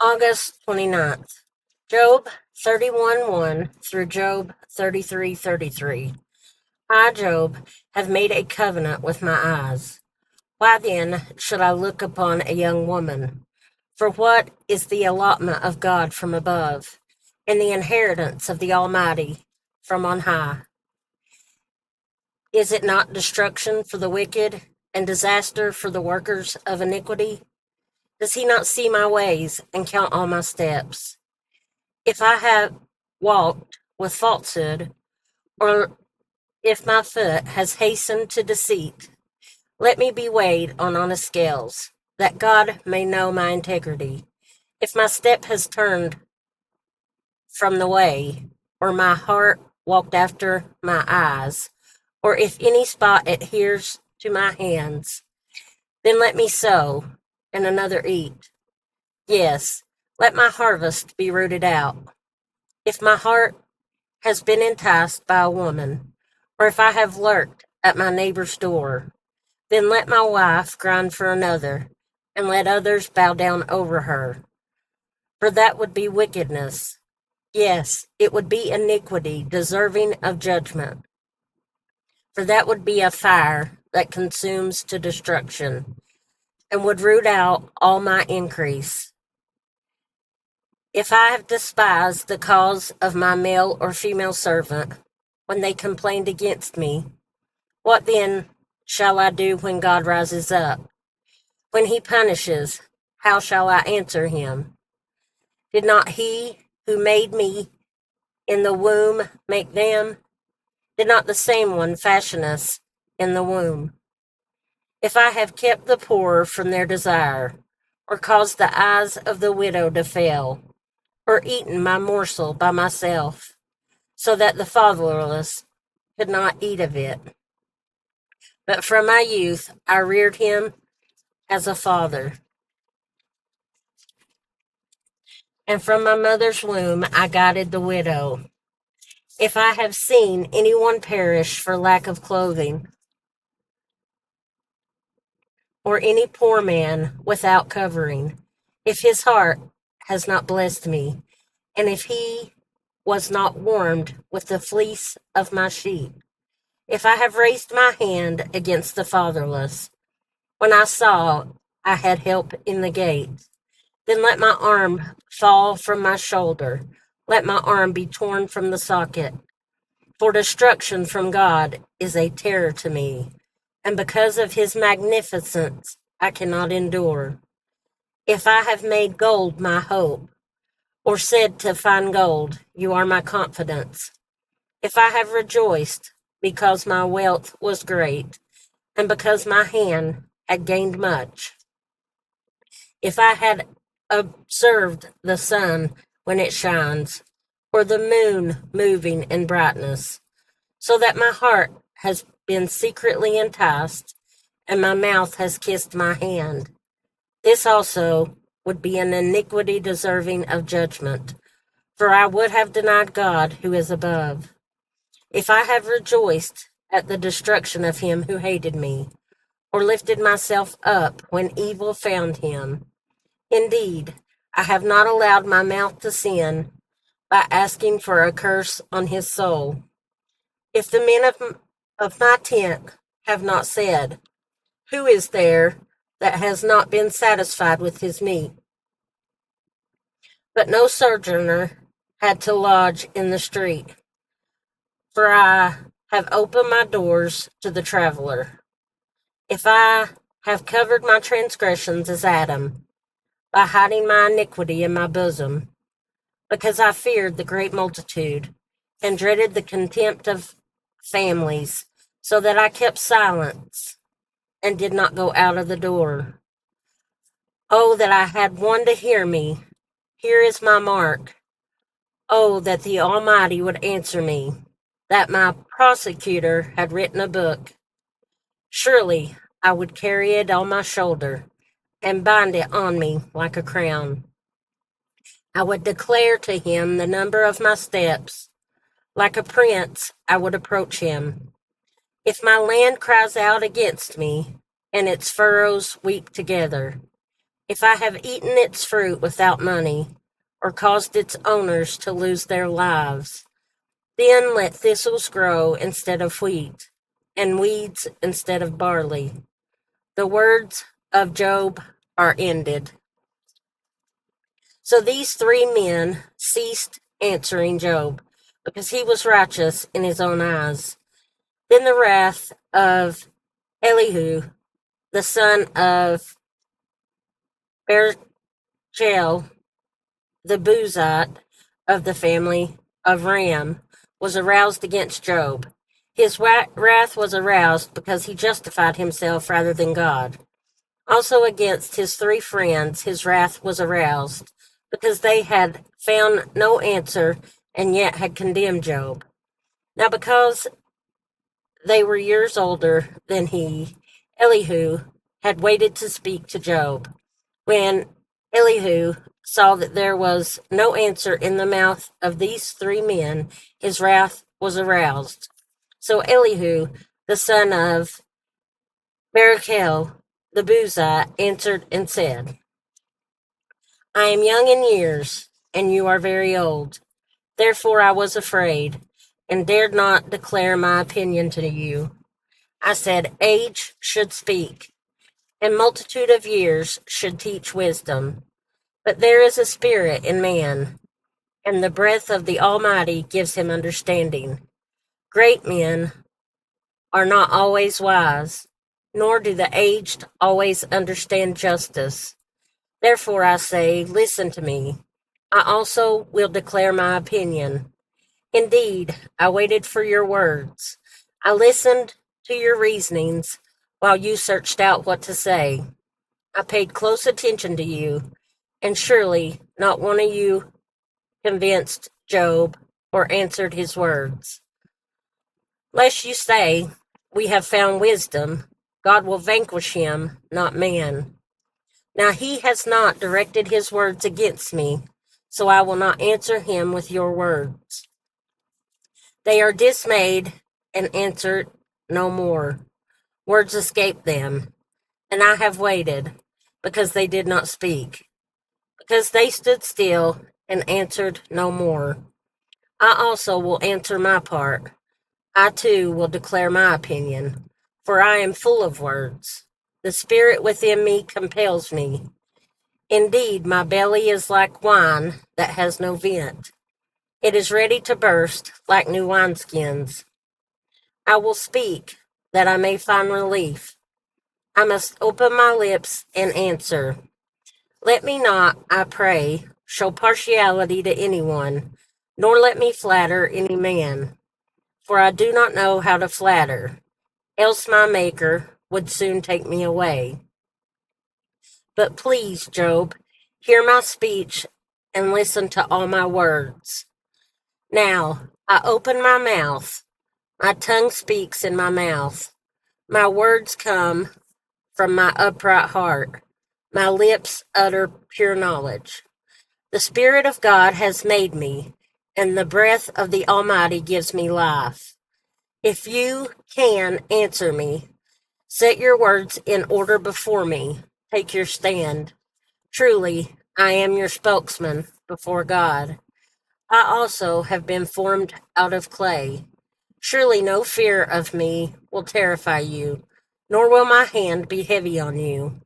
August 29th. Job 31:1 through Job 33:33. I, Job, have made a covenant with my eyes. Why then should I look upon a young woman? For what is the allotment of God from above, and the inheritance of the Almighty from on high? Is it not destruction for the wicked, and disaster for the workers of iniquity? Does he not see my ways and count all my steps? If I have walked with falsehood, or if my foot has hastened to deceit, let me be weighed on honest scales, that God may know my integrity. If my step has turned from the way, or my heart walked after my eyes, or if any spot adheres to my hands, then let me sow, and another eat. Yes, let my harvest be rooted out. If my heart has been enticed by a woman, or if I have lurked at my neighbor's door, then let my wife grind for another, and let others bow down over her. For that would be wickedness. Yes, it would be iniquity deserving of judgment. For that would be a fire that consumes to destruction, and would root out all my increase. If I have despised the cause of my male or female servant, when they complained against me, what then shall I do when God rises up? When he punishes, how shall I answer him? Did not he who made me in the womb make them? Did not the same one fashion us in the womb? If I have kept the poor from their desire, or caused the eyes of the widow to fail, or eaten my morsel by myself, so that the fatherless could not eat of it. But from my youth I reared him as a father, and from my mother's womb I guided the widow. If I have seen anyone perish for lack of clothing, or any poor man without covering, if his heart has not blessed me, and if he was not warmed with the fleece of my sheep, if I have raised my hand against the fatherless, when I saw I had help in the gate, then let my arm fall from my shoulder, let my arm be torn from the socket. For destruction from God is a terror to me, and because of his magnificence I cannot endure. If I have made gold my hope, or said to find gold, you are my confidence. If I have rejoiced because my wealth was great, and because my hand had gained much, if I had observed the sun when it shines, or the moon moving in brightness, so that my heart has been secretly enticed, and my mouth has kissed my hand, this also would be an iniquity deserving of judgment, for I would have denied God who is above. If I have rejoiced at the destruction of him who hated me, or lifted myself up when evil found him, indeed, I have not allowed my mouth to sin by asking for a curse on his soul. If the men of my tent have not said, who is there that has not been satisfied with his meat? But no sojourner had to lodge in the street, for I have opened my doors to the traveler. If I have covered my transgressions as Adam, by hiding my iniquity in my bosom, because I feared the great multitude, and dreaded the contempt of families, so that I kept silence and did not go out of the door. Oh, that I had one to hear me. Here is my mark. Oh, that the Almighty would answer me, that my prosecutor had written a book. Surely I would carry it on my shoulder and bind it on me like a crown. I would declare to him the number of my steps. Like a prince, I would approach him. If my land cries out against me, and its furrows weep together, If I have eaten its fruit without money, or caused its owners to lose their lives, then let thistles grow instead of wheat, and weeds instead of barley. The words of Job are ended. So these three men ceased answering Job, because he was righteous in his own eyes. Then the wrath of Elihu, the son of Berchel, the Buzite of the family of Ram, was aroused against Job. His wrath was aroused because he justified himself rather than God. Also against his three friends his wrath was aroused, because they had found no answer and yet had condemned Job. Now because they were years older than he, Elihu had waited to speak to Job. When Elihu saw that there was no answer in the mouth of these three men, his wrath was aroused. So Elihu, the son of Barachel, the Buzite, answered and said, I am young in years, and you are very old. Therefore I was afraid, and dared not declare my opinion to you. I said, age should speak, and multitude of years should teach wisdom. But there is a spirit in man, and the breath of the Almighty gives him understanding. Great men are not always wise, nor do the aged always understand justice. Therefore I say, listen to me. I also will declare my opinion. Indeed, I waited for your words. I listened to your reasonings while you searched out what to say. I paid close attention to you, and surely not one of you convinced Job or answered his words. Lest you say, we have found wisdom, God will vanquish him, not man. Now he has not directed his words against me, so I will not answer him with your words. They are dismayed and answered no more. Words escaped them, and I have waited, because they did not speak, because they stood still and answered no more. I also will answer my part. I too will declare my opinion, for I am full of words. The spirit within me compels me. Indeed, my belly is like wine that has no vent. It is ready to burst like new wineskins. I will speak that I may find relief. I must open my lips and answer. Let me not, I pray, show partiality to anyone, nor let me flatter any man, for I do not know how to flatter, else my Maker would soon take me away. But please, Job, hear my speech and listen to all my words. Now, I open my mouth, my tongue speaks in my mouth, my words come from my upright heart, my lips utter pure knowledge. The Spirit of God has made me, and the breath of the Almighty gives me life. If you can answer me, set your words in order before me, take your stand. Truly, I am your spokesman before God. I also have been formed out of clay. Surely no fear of me will terrify you, nor will my hand be heavy on you.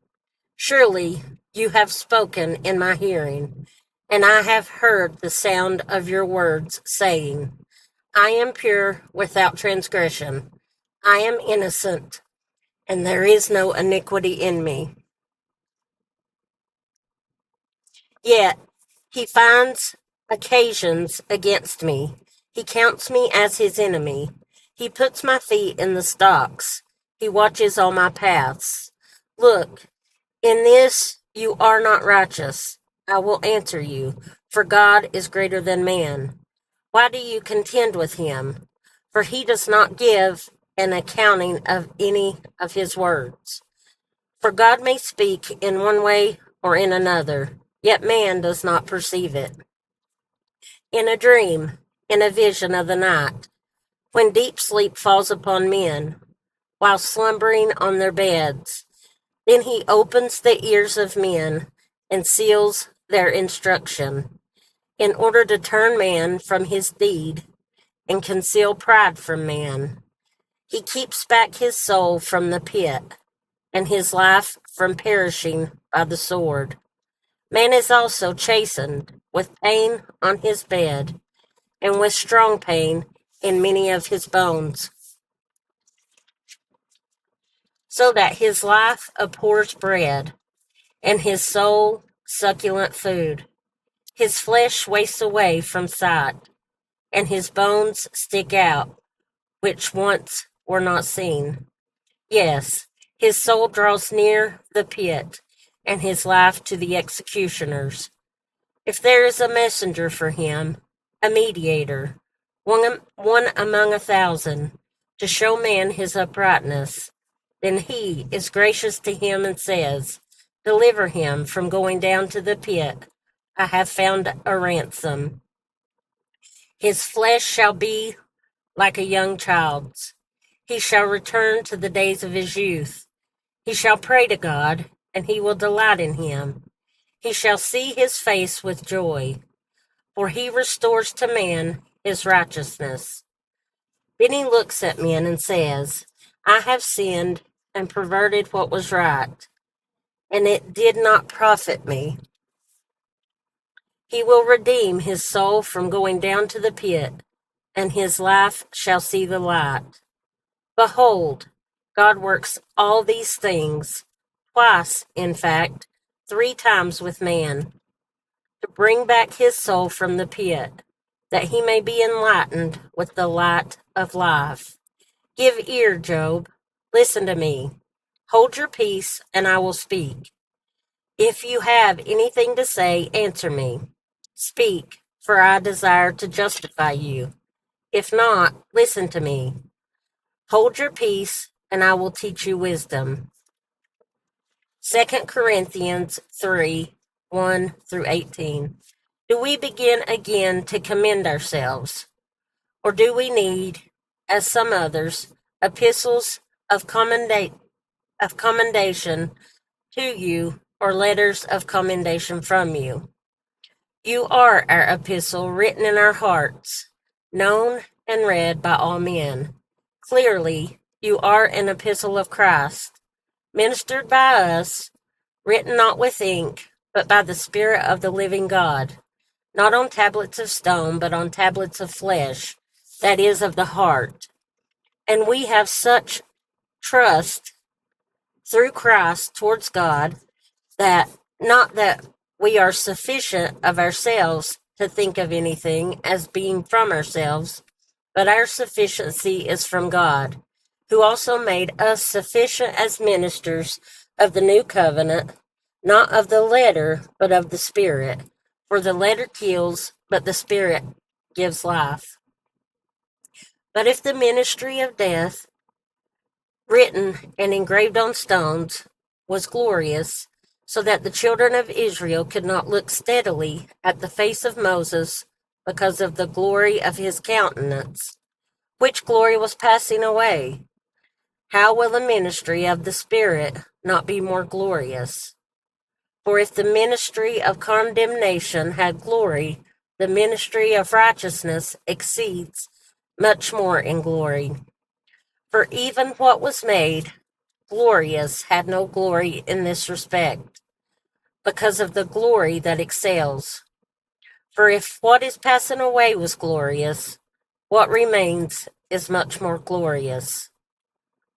Surely you have spoken in my hearing, and I have heard the sound of your words, saying, I am pure without transgression. I am innocent, and there is no iniquity in me. Yet he finds occasions against me. He counts me as his enemy. He puts my feet in the stocks. He watches all my paths. Look, in this you are not righteous. I will answer you, for God is greater than man. Why do you contend with him? For he does not give an accounting of any of his words. For God may speak in one way or in another, yet man does not perceive it. In a dream, in a vision of the night, when deep sleep falls upon men, while slumbering on their beds, then he opens the ears of men and seals their instruction, in order to turn man from his deed and conceal pride from man. He keeps back his soul from the pit, and his life from perishing by the sword. Man is also chastened with pain on his bed, and with strong pain in many of his bones, so that his life abhors bread, and his soul succulent food. His flesh wastes away from sight, and his bones stick out, which once were not seen. Yes, his soul draws near the pit, and his life to the executioners. If there is a messenger for him, a mediator, one among 1,000, to show man his uprightness, then he is gracious to him and says, deliver him from going down to the pit. I have found a ransom. His flesh shall be like a young child's. He shall return to the days of his youth. He shall pray to God, and he will delight in him. He shall see his face with joy, for he restores to man his righteousness. Then he looks at men and says, I have sinned and perverted what was right, and it did not profit me. He will redeem his soul from going down to the pit, and his life shall see the light. Behold, God works all these things, twice, in fact, 3 times with man, to bring back his soul from the pit, that he may be enlightened with the light of life. Give ear, Job. Listen to me. Hold your peace, and I will speak. If you have anything to say, answer me. Speak, for I desire to justify you. If not, listen to me. Hold your peace, and I will teach you wisdom. 2 Corinthians 3, 1 through 18. Do we begin again to commend ourselves? Or do we need, as some others, epistles of commendation to you, or letters of commendation from you? You are our epistle written in our hearts, known and read by all men. Clearly, you are an epistle of Christ, ministered by us, written not with ink, but by the Spirit of the living God, not on tablets of stone, but on tablets of flesh, that is, of the heart. And we have such trust through Christ towards God, that not that we are sufficient of ourselves to think of anything as being from ourselves, but our sufficiency is from God, who also made us sufficient as ministers of the new covenant, not of the letter, but of the Spirit. For the letter kills, but the Spirit gives life. But if the ministry of death, written and engraved on stones, was glorious, so that the children of Israel could not look steadily at the face of Moses because of the glory of his countenance, which glory was passing away, how will the ministry of the Spirit not be more glorious? For if the ministry of condemnation had glory, the ministry of righteousness exceeds much more in glory. For even what was made glorious had no glory in this respect, because of the glory that excels. For if what is passing away was glorious, what remains is much more glorious.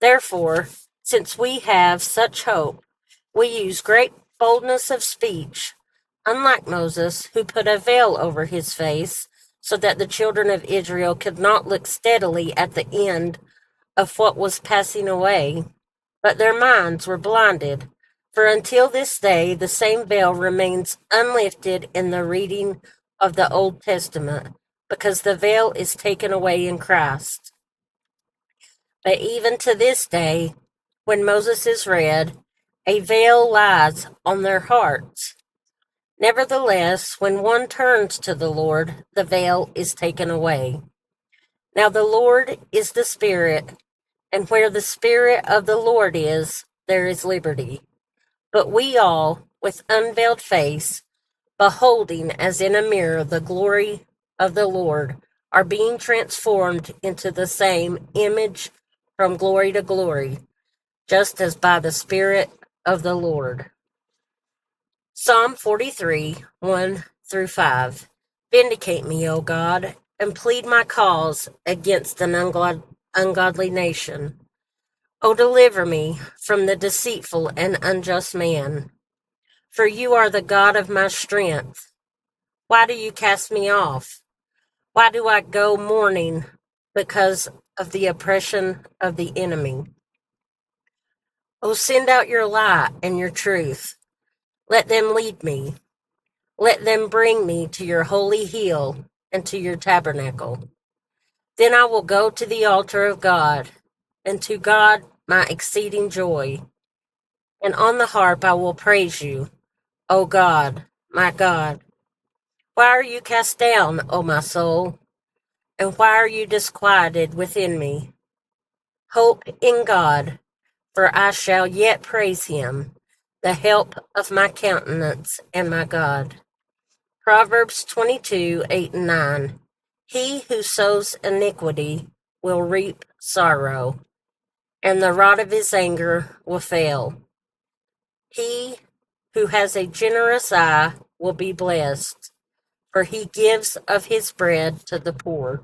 Therefore, since we have such hope, we use great boldness of speech, unlike Moses, who put a veil over his face, so that the children of Israel could not look steadily at the end of what was passing away, but their minds were blinded. For until this day, the same veil remains unlifted in the reading of the Old Testament, because the veil is taken away in Christ. But even to this day, when Moses is read, a veil lies on their hearts. Nevertheless, when one turns to the Lord, the veil is taken away. Now the Lord is the Spirit, and where the Spirit of the Lord is, there is liberty. But we all, with unveiled face, beholding as in a mirror the glory of the Lord, are being transformed into the same image from glory to glory, just as by the Spirit of the Lord. Psalm 43, 1 through 5. Vindicate me, O God, and plead my cause against an ungodly nation. O deliver me from the deceitful and unjust man. For you are the God of my strength. Why do you cast me off? Why do I go mourning because of the oppression of the enemy? O send out your light and your truth. Let them lead me. Let them bring me to your holy hill and to your tabernacle. Then I will go to the altar of God, and to God my exceeding joy. And on the harp I will praise you, O God, my God. Why are you cast down, O my soul? And why are you disquieted within me? Hope in God, for I shall yet praise him, the help of my countenance and my God. Proverbs 22, 8 and 9. He who sows iniquity will reap sorrow, and the rod of his anger will fail. He who has a generous eye will be blessed, for he gives of his bread to the poor.